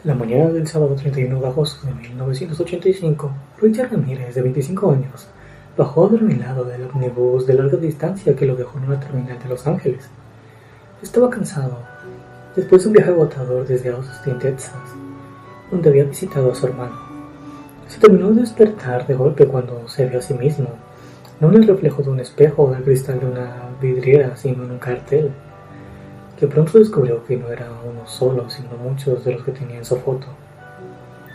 La mañana del sábado 31 de agosto de 1985, Richard Ramírez, de 25 años, bajó adormilado del ómnibus de larga distancia que lo dejó en una terminal de Los Ángeles. Estaba cansado, después de un viaje agotador desde Austin, Texas, donde había visitado a su hermano. Se terminó de despertar de golpe cuando se vio a sí mismo, no en el reflejo de un espejo o del cristal de una vidriera, sino en un cartel, que pronto descubrió que no era uno solo, sino muchos de los que tenía en su foto.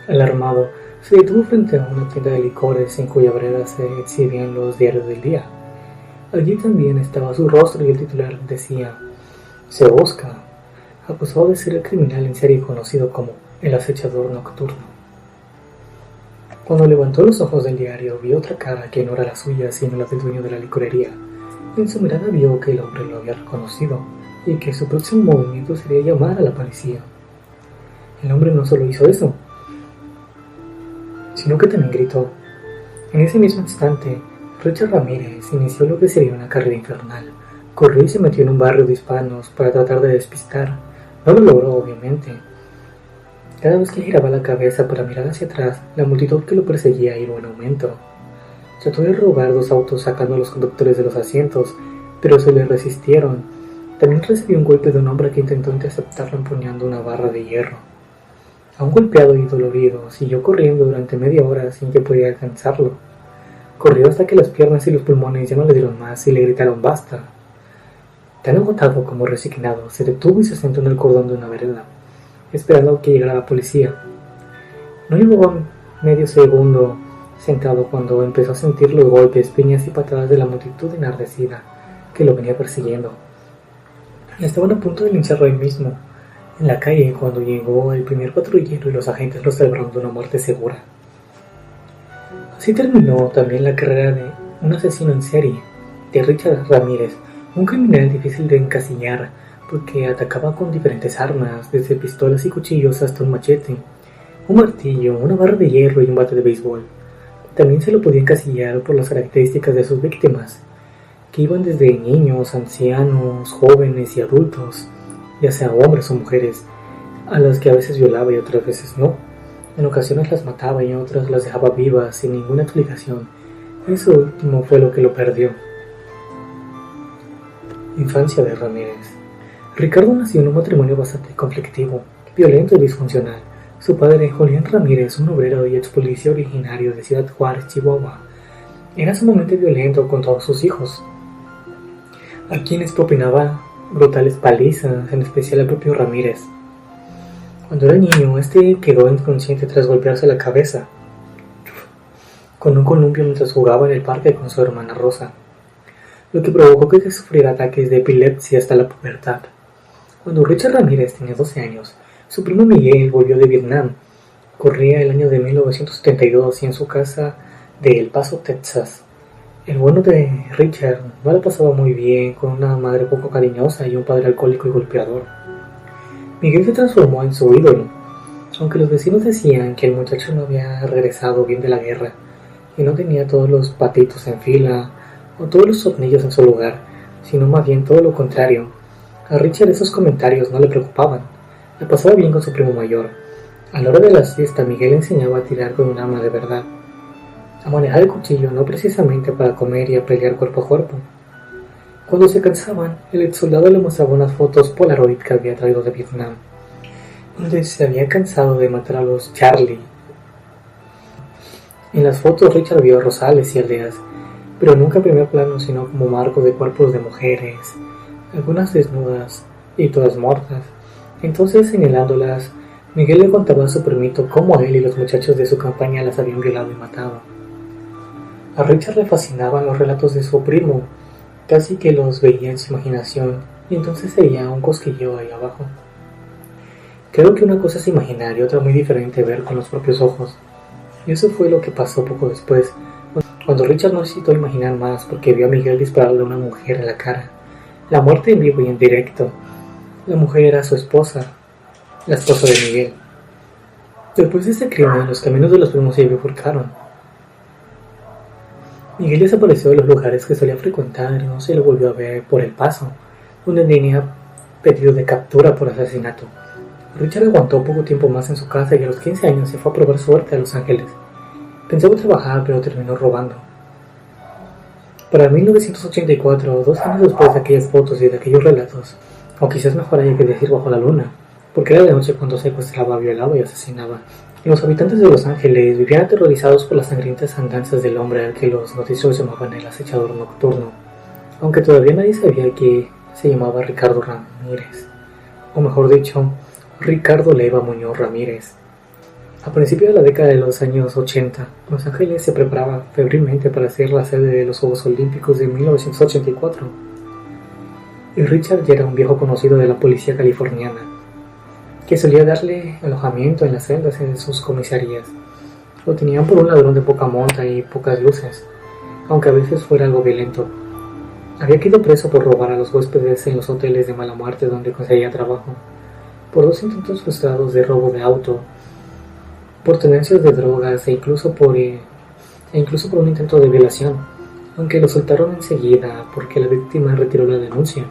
Alarmado, se detuvo frente a una tienda de licores en cuya vereda se exhibían los diarios del día. Allí también estaba su rostro y el titular decía: se busca, acusado de ser el criminal en serie conocido como el acechador nocturno. Cuando levantó los ojos del diario, vio otra cara que no era la suya, sino la del dueño de la licorería. En su mirada vio que el hombre lo había reconocido y que su próximo movimiento sería llamar a la policía. El hombre no solo hizo eso, sino que también gritó. En ese mismo instante, Richard Ramírez inició lo que sería una carrera infernal. Corrió y se metió en un barrio de hispanos para tratar de despistar. No lo logró, obviamente. Cada vez que giraba la cabeza para mirar hacia atrás, la multitud que lo perseguía iba en aumento. Trató de robar dos autos sacando a los conductores de los asientos, pero se le resistieron. También recibió un golpe de un hombre que intentó interceptarlo empuñando una barra de hierro. Aún golpeado y dolorido, siguió corriendo durante media hora sin que pudiera alcanzarlo. Corrió hasta que las piernas y los pulmones ya no le dieron más y le gritaron basta. Tan agotado como resignado, se detuvo y se sentó en el cordón de una vereda, esperando que llegara la policía. No llevaba medio segundo sentado cuando empezó a sentir los golpes, piñas y patadas de la multitud enardecida que lo venía persiguiendo. Estaban a punto de lincharlo ahí mismo, en la calle, cuando llegó el primer patrullero y los agentes lo salvaron de una muerte segura. Así terminó también la carrera de un asesino en serie, de Richard Ramírez, un criminal difícil de encasillar, porque atacaba con diferentes armas, desde pistolas y cuchillos hasta un machete, un martillo, una barra de hierro y un bate de béisbol. También se lo podía encasillar por las características de sus víctimas, que iban desde niños, ancianos, jóvenes y adultos, ya sea hombres o mujeres, a las que a veces violaba y otras veces no. En ocasiones las mataba y en otras las dejaba vivas sin ninguna explicación. Eso último fue lo que lo perdió. Infancia de Ramírez. Ricardo nació en un matrimonio bastante conflictivo, violento y disfuncional. Su padre, Julián Ramírez, un obrero y ex policía originario de Ciudad Juárez, Chihuahua, era sumamente violento con todos sus hijos, a quienes propinaba brutales palizas, en especial al propio Ramírez. Cuando era niño, este quedó inconsciente tras golpearse la cabeza con un columpio mientras jugaba en el parque con su hermana Rosa, lo que provocó que sufriera ataques de epilepsia hasta la pubertad. Cuando Richard Ramírez tenía 12 años, su primo Miguel volvió de Vietnam. Corría el año de 1972 y en su casa de El Paso, Texas. El bueno de Richard no la pasaba muy bien, con una madre poco cariñosa y un padre alcohólico y golpeador. Miguel se transformó en su ídolo, aunque los vecinos decían que el muchacho no había regresado bien de la guerra y no tenía todos los patitos en fila o todos los tornillos en su lugar, sino más bien todo lo contrario. A Richard esos comentarios no le preocupaban, le pasaba bien con su primo mayor. A la hora de la siesta, Miguel enseñaba a tirar con un arma de verdad, a manejar el cuchillo no precisamente para comer y a pelear cuerpo a cuerpo. Cuando se cansaban, el ex soldado le mostraba unas fotos Polaroid que había traído de Vietnam, donde se había cansado de matar a los Charlie. En las fotos Richard vio rosales y aldeas, pero nunca en primer plano, sino como marco de cuerpos de mujeres, algunas desnudas y todas muertas. Entonces, señalándolas, Miguel le contaba a su primito cómo él y los muchachos de su campaña las habían violado y matado. A Richard le fascinaban los relatos de su primo, casi que los veía en su imaginación, y entonces veía un cosquilleo ahí abajo. Creo que una cosa es imaginar y otra muy diferente ver con los propios ojos, y eso fue lo que pasó poco después, cuando Richard no necesitó imaginar más porque vio a Miguel dispararle a una mujer en la cara. La muerte en vivo y en directo. La mujer era su esposa, la esposa de Miguel. Después de este crimen, los caminos de los primos se bifurcaron. Miguel desapareció de los lugares que solía frecuentar y no se lo volvió a ver por El Paso, donde tenía pedido de captura por asesinato. Richard aguantó poco tiempo más en su casa y a los 15 años se fue a probar suerte a Los Ángeles. Pensaba trabajar, pero terminó robando. Para 1984, 2 años después de aquellas fotos y de aquellos relatos, o quizás mejor haya que decir bajo la luna, porque era de noche cuando secuestraba, violaba y asesinaba, y los habitantes de Los Ángeles vivían aterrorizados por las sangrientas andanzas del hombre al que los noticieros llamaban el acechador nocturno, aunque todavía nadie sabía que se llamaba Ricardo Ramírez, o mejor dicho, Ricardo Leiva Muñoz Ramírez. A principios de la década de los años 80, Los Ángeles se preparaba febrilmente para ser la sede de los Juegos Olímpicos de 1984. Y Richard ya era un viejo conocido de la policía californiana, que solía darle alojamiento en las celdas en sus comisarías. Lo tenían por un ladrón de poca monta y pocas luces, aunque a veces fuera algo violento. Había quedado preso por robar a los huéspedes en los hoteles de mala muerte donde conseguía trabajo, por 2 intentos frustrados de robo de auto, por tenencias de drogas e incluso por un intento de violación, aunque lo soltaron enseguida porque la víctima retiró la denuncia.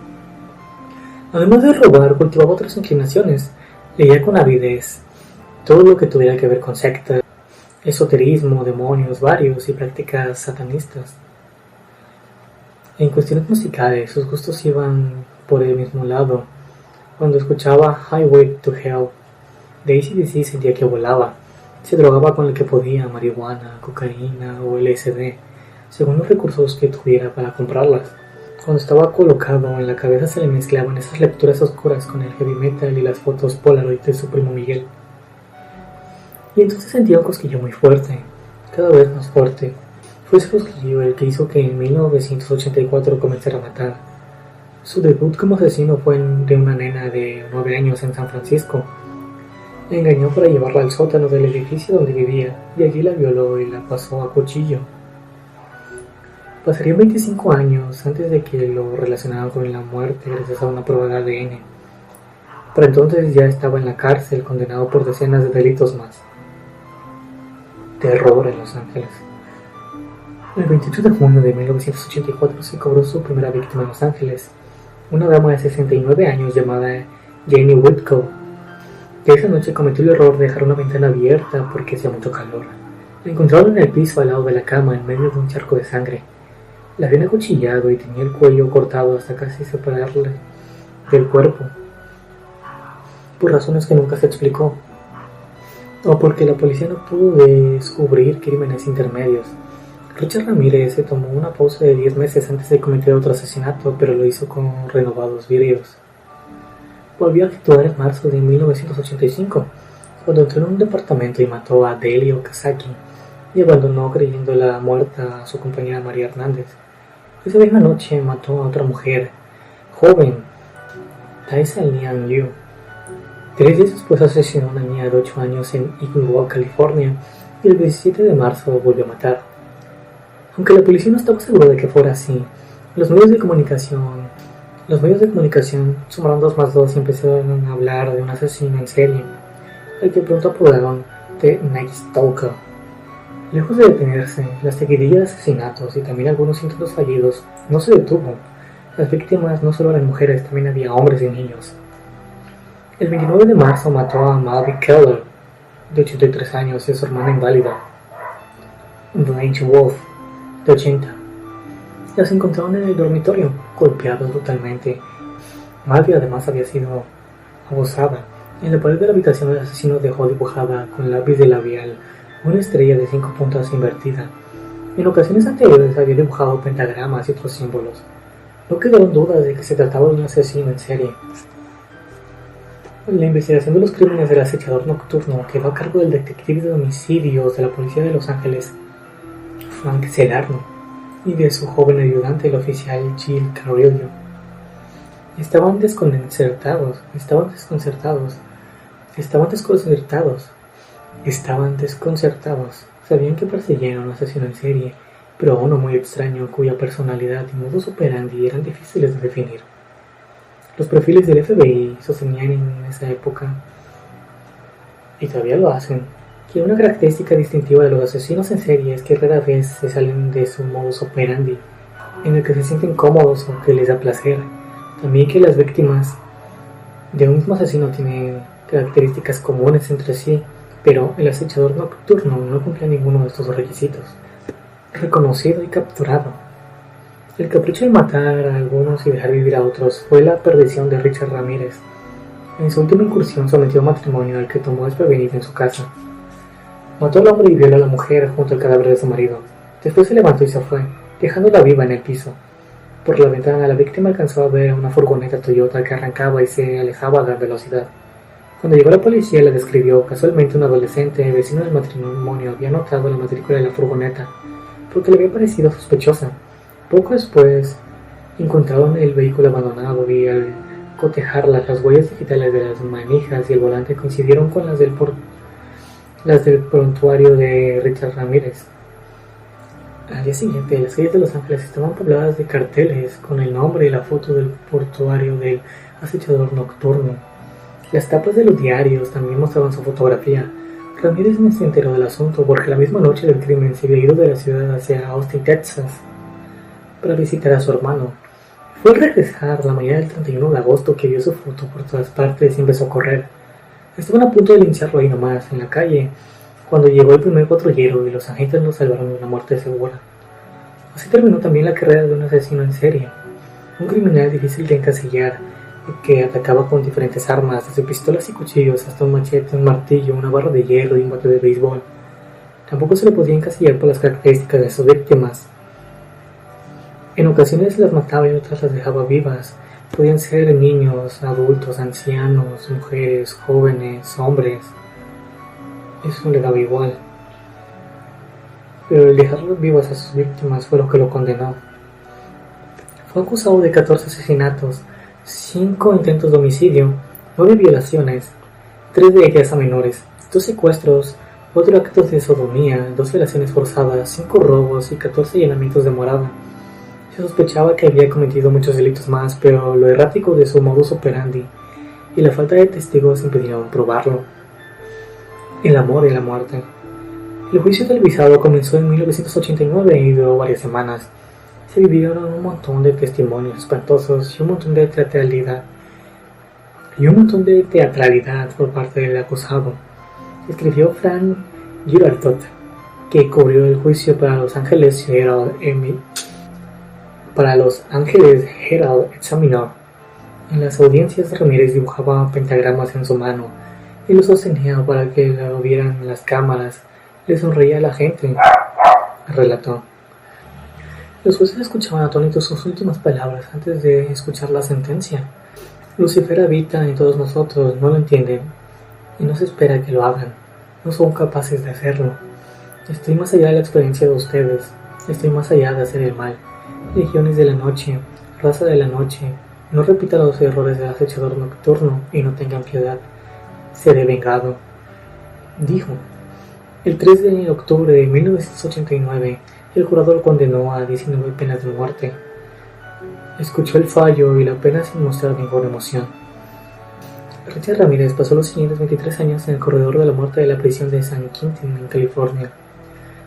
Además de robar, cultivaba otras inclinaciones. Leía con avidez todo lo que tuviera que ver con sectas, esoterismo, demonios varios y prácticas satanistas. En cuestiones musicales, sus gustos iban por el mismo lado. Cuando escuchaba Highway to Hell de AC/DC sentía que volaba. Se drogaba con lo que podía, marihuana, cocaína o LSD, según los recursos que tuviera para comprarlas. Cuando estaba colocado en la cabeza se le mezclaban esas lecturas oscuras con el heavy metal y las fotos Polaroid de su primo Miguel. Y entonces sentía un cosquillo muy fuerte, cada vez más fuerte. Fue ese cosquillo el que hizo que en 1984 comenzara a matar. Su debut como asesino fue de una nena de 9 años en San Francisco. La engañó para llevarla al sótano del edificio donde vivía y allí la violó y la pasó a cuchillo. Pasarían 25 años antes de que lo relacionaran con la muerte gracias a una prueba de ADN. Para entonces ya estaba en la cárcel, condenado por decenas de delitos más. Terror en Los Ángeles. El 28 de junio de 1984 se cobró su primera víctima en Los Ángeles, una dama de 69 años llamada Janie Whitcomb, que esa noche cometió el error de dejar una ventana abierta porque hacía mucho calor. La encontraron en el piso al lado de la cama en medio de un charco de sangre. La habían acuchillado y tenía el cuello cortado hasta casi separarle del cuerpo, por razones que nunca se explicó, o porque la policía no pudo descubrir crímenes intermedios. Richard Ramírez se tomó una pausa de 10 meses antes de cometer otro asesinato, pero lo hizo con renovados bríos. Volvió a actuar en marzo de 1985, cuando entró en un departamento y mató a Delia Okazaki y abandonó creyéndola muerta a su compañera María Hernández. Esa misma noche mató a otra mujer, joven, Taisa Lian Liu. 3 días después asesinó a una niña de 8 años en Inglewood, California, y el 17 de marzo volvió a matar. Aunque la policía no estaba segura de que fuera así, los medios de comunicación sumaron 2 más 2 y empezaron a hablar de un asesino en serie, al que pronto apodaron The Night Stalker. Lejos de detenerse, la seguidilla de asesinatos y también algunos intentos fallidos no se detuvo. Las víctimas no solo eran mujeres, también había hombres y niños. El 29 de marzo mató a Malvy Keller, de 83 años, y a su hermana inválida, Blanche Wolf, de 80. Las encontraron en el dormitorio, golpeadas brutalmente. Malvy además había sido abusada. En la pared de la habitación el asesino dejó dibujada con lápiz de labial una estrella de 5 puntas invertida. En ocasiones anteriores había dibujado pentagramas y otros símbolos. No quedaron dudas de que se trataba de un asesino en serie. La investigación de los crímenes del acechador nocturno quedó a cargo del detective de homicidios de la policía de Los Ángeles, Frank Celarno, y de su joven ayudante, el oficial Jill Carrillo. Estaban desconcertados. Sabían que perseguían a un asesino en serie, pero a uno muy extraño cuya personalidad y modus operandi eran difíciles de definir. Los perfiles del FBI sostenían en esa época, y todavía lo hacen, que una característica distintiva de los asesinos en serie es que rara vez se salen de su modus operandi, en el que se sienten cómodos o que les da placer. También que las víctimas de un mismo asesino tienen características comunes entre sí, pero el acechador nocturno no cumplía ninguno de estos requisitos. Reconocido y capturado. El capricho de matar a algunos y dejar vivir a otros fue la perdición de Richard Ramírez. En su última incursión sometió a matrimonio al que tomó desprevenido en su casa. Mató al hombre y violó a la mujer junto al cadáver de su marido. Después se levantó y se fue, dejándola viva en el piso. Por la ventana la víctima alcanzó a ver una furgoneta Toyota que arrancaba y se alejaba a gran velocidad. Cuando llegó la policía la describió. Casualmente un adolescente, vecino del matrimonio, había notado la matrícula de la furgoneta, porque le había parecido sospechosa. Poco después encontraron el vehículo abandonado y al cotejarlas, las huellas digitales de las manijas y el volante coincidieron con las del prontuario de Richard Ramírez. Al día siguiente, las calles de Los Ángeles estaban pobladas de carteles con el nombre y la foto del portuario del acechador nocturno. Las tapas de los diarios también mostraban su fotografía. Ramírez se enteró del asunto porque la misma noche del crimen se había ido de la ciudad hacia Austin, Texas, para visitar a su hermano. Fue al regresar la mañana del 31 de agosto que vio su foto por todas partes y empezó a correr. Estaban a punto de lincharlo ahí nomás, en la calle, cuando llegó el primer patrullero y los agentes lo salvaron de una muerte segura. Así terminó también la carrera de un asesino en serie, un criminal difícil de encasillar, que atacaba con diferentes armas, desde pistolas y cuchillos hasta un machete, un martillo, una barra de hierro y un bate de béisbol. Tampoco se le podía encasillar por las características de sus víctimas. En ocasiones las mataba y otras las dejaba vivas. Podían ser niños, adultos, ancianos, mujeres, jóvenes, hombres. Eso le daba igual. Pero el dejarlos vivas a sus víctimas fue lo que lo condenó. Fue acusado de 14 asesinatos, 5 intentos de homicidio, 9 violaciones, 3 de ellas a menores, 2 secuestros, 4 actos de sodomía, 2 violaciones forzadas, 5 robos y 14 allanamientos de morada. Se sospechaba que había cometido muchos delitos más, pero lo errático de su modus operandi y la falta de testigos impidieron probarlo. El amor y la muerte. El juicio televisado comenzó en 1989 y duró varias semanas. Se vivieron un montón de testimonios espantosos y un montón de teatralidad por parte del acusado. Escribió Frank Girardot, que cubrió el juicio para Los Ángeles Herald Examiner. En las audiencias, Ramírez dibujaba pentagramas en su mano y lo sostenía para que lo vieran las cámaras. Le sonreía a la gente, relató. Los jueces escuchaban atónitos sus últimas palabras antes de escuchar la sentencia. Lucifer habita en todos nosotros, no lo entienden, y no se espera que lo hagan. No son capaces de hacerlo. Estoy más allá de la experiencia de ustedes. Estoy más allá de hacer el mal. Legiones de la noche, raza de la noche, no repitan los errores del acechador nocturno y no tengan piedad. Seré vengado, dijo. El 3 de octubre de 1989, el jurado lo condenó a 19 penas de muerte. Escuchó el fallo y la pena sin mostrar ninguna emoción. Richard Ramírez pasó los siguientes 23 años en el corredor de la muerte de la prisión de San Quentin, en California,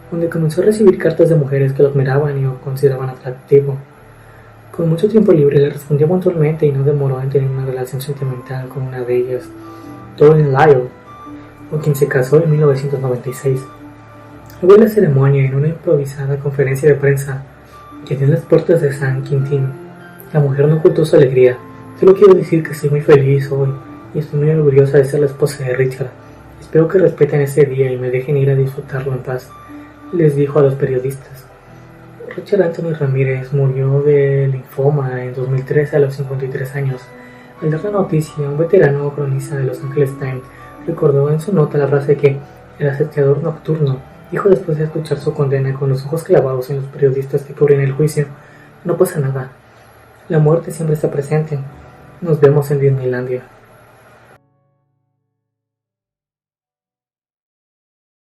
donde comenzó a recibir cartas de mujeres que lo admiraban y lo consideraban atractivo. Con mucho tiempo libre le respondió puntualmente y no demoró en tener una relación sentimental con una de ellas, Doreen Lyle, con quien se casó en 1996. Luego de la ceremonia, en una improvisada conferencia de prensa que dio en las puertas de San Quentin, la mujer no ocultó su alegría. Solo quiero decir que estoy muy feliz hoy y estoy muy orgullosa de ser la esposa de Richard. Espero que respeten ese día y me dejen ir a disfrutarlo en paz, les dijo a los periodistas. Richard Anthony Ramírez murió de linfoma en 2013 a los 53 años. Al dar la noticia, un veterano cronista de Los Angeles Times recordó en su nota la frase que el acechador nocturno dijo después de escuchar su condena con los ojos clavados en los periodistas que cubren el juicio: no pasa nada, la muerte siempre está presente, nos vemos en Disneylandia.